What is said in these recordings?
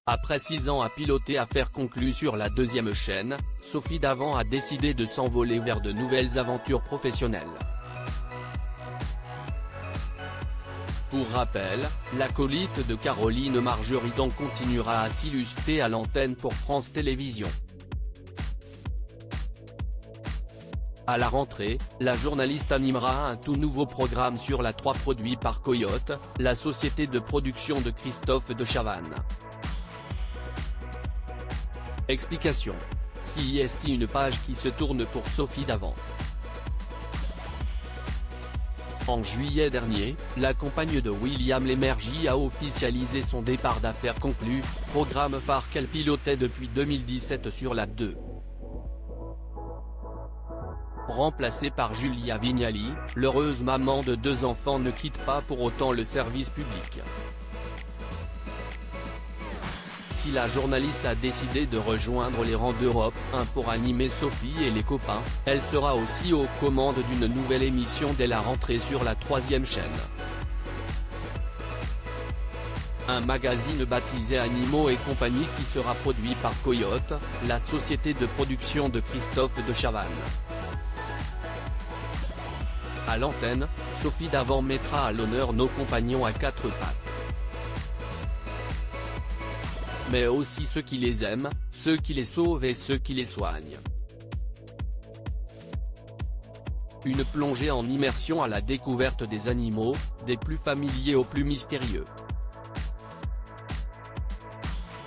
Après 6 ans à piloter Affaires conclues sur la deuxième chaîne, Sophie Davant a décidé de s'envoler vers de nouvelles aventures professionnelles. Pour rappel, l'acolyte de Caroline Marjoridan continuera à s'illustrer à l'antenne pour France Télévisions. À la rentrée, la journaliste animera un tout nouveau programme sur la 3 produit par Coyote, la société de production de Christophe de Chavannes. Explication. CIST, une page qui se tourne pour Sophie Davant. En juillet dernier, la compagne de William Lémergie a officialisé son départ d'Affaires conclues, programme phare qu'elle pilotait depuis 2017 sur la 2. Remplacée par Julia Vignali, l'heureuse maman de 2 enfants ne quitte pas pour autant le service public. Si la journaliste a décidé de rejoindre les rangs d'Europe 1 pour animer Sophie et les copains, elle sera aussi aux commandes d'une nouvelle émission dès la rentrée sur la 3e chaîne. Un magazine baptisé Animaux et compagnie qui sera produit par Coyote, la société de production de Christophe de Chavannes. À l'antenne, Sophie Davant mettra à l'honneur nos compagnons à 4 pattes. Mais aussi ceux qui les aiment, ceux qui les sauvent et ceux qui les soignent. Une plongée en immersion à la découverte des animaux, des plus familiers aux plus mystérieux.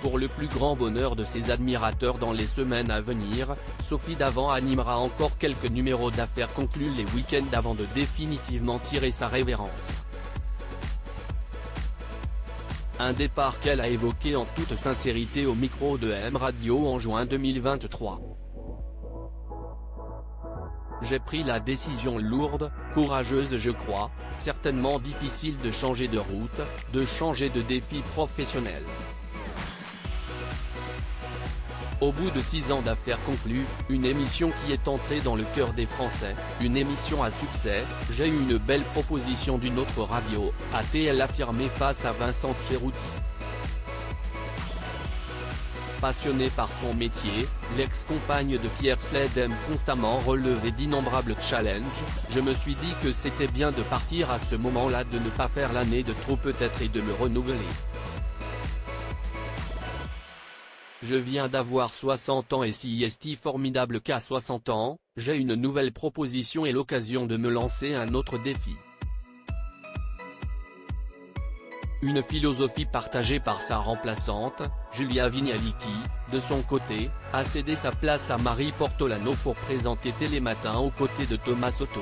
Pour le plus grand bonheur de ses admirateurs dans les semaines à venir, Sophie Davant animera encore quelques numéros d'Affaires conclues les week-ends avant de définitivement tirer sa révérence. Un départ qu'elle a évoqué en toute sincérité au micro de M Radio en juin 2023. J'ai pris la décision lourde, courageuse je crois, certainement difficile de changer de route, de changer de défi professionnel. Au bout de 6 ans d'Affaires conclues, une émission qui est entrée dans le cœur des Français, une émission à succès, j'ai eu une belle proposition d'une autre radio, a-t-elle affirmé face à Vincent Cerutti. Passionnée par son métier, l'ex-compagne de Pierre Sled aime constamment relever d'innombrables challenges, je me suis dit que c'était bien de partir à ce moment-là, de ne pas faire l'année de trop peut-être et de me renouveler. Je viens d'avoir 60 ans et si est formidable qu'à 60 ans, j'ai une nouvelle proposition et l'occasion de me lancer un autre défi. Une philosophie partagée par sa remplaçante, Julia Vignali qui, de son côté, a cédé sa place à Marie Portolano pour présenter Télématin aux côtés de Thomas Soto.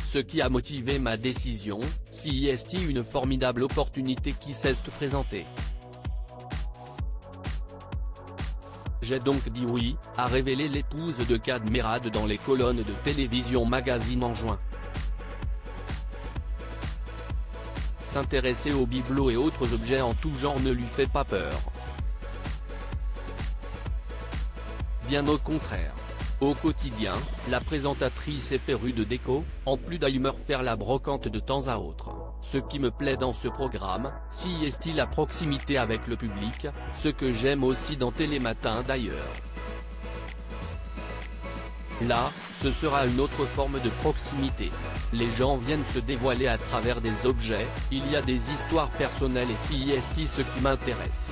Ce qui a motivé ma décision, si est une formidable opportunité qui s'est présentée. J'ai donc dit oui, a révélé l'épouse de Kad Merad dans les colonnes de Télévision Magazine en juin. S'intéresser aux bibelots et autres objets en tout genre ne lui fait pas peur. Bien au contraire. Au quotidien, la présentatrice est férue de déco, en plus d'humeur faire la brocante de temps à autre. Ce qui me plaît dans ce programme, si est la proximité avec le public, ce que j'aime aussi dans Télématin d'ailleurs. Là, ce sera une autre forme de proximité. Les gens viennent se dévoiler à travers des objets, il y a des histoires personnelles et si est ce qui m'intéresse.